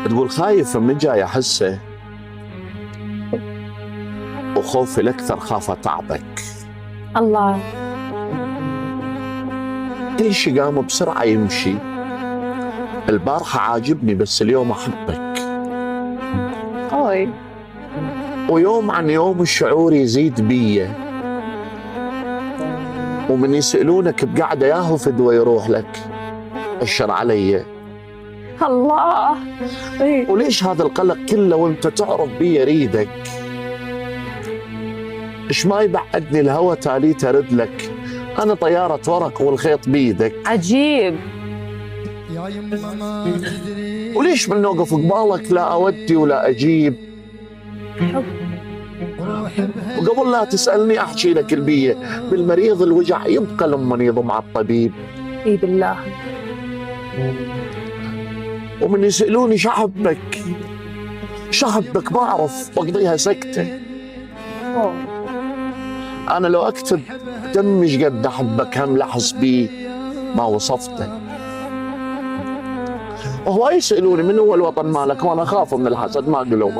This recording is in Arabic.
تقول خايف من جاي احسه، وخوفي الاكثر خاف اتعبك. الله. كل شي قام بسرعة يمشي. البارحة عاجبني بس اليوم احبك. اوي. ويوم عن يوم الشعور يزيد بيه، ومن يسألونك بقعدة ياهو فدوى يروح لك. أشر علي. الله. إيه. وليش هذا القلق كله وانت تعرف بيه يريدك؟ ايش ما يبعدني الهوى تالي ترد لك؟ انا طيارة ورق والخيط بيدك. عجيب. وليش من نوقف قبالك لا اودي ولا اجيب؟ حب. وقبل لا تسألني احكي لك البية، بالمريض الوجع يبقى لما يضم على الطبيب. اي بالله. ومن يسألوني شحبك شحبك ما اعرف بقضيها سكتة. أوه. انا لو اكتب دمش قد احبك هم لحظ بيه ما وصفته. وهو يسألوني من هو الوطن مالك، وانا اخاف من الحسد ما قلوا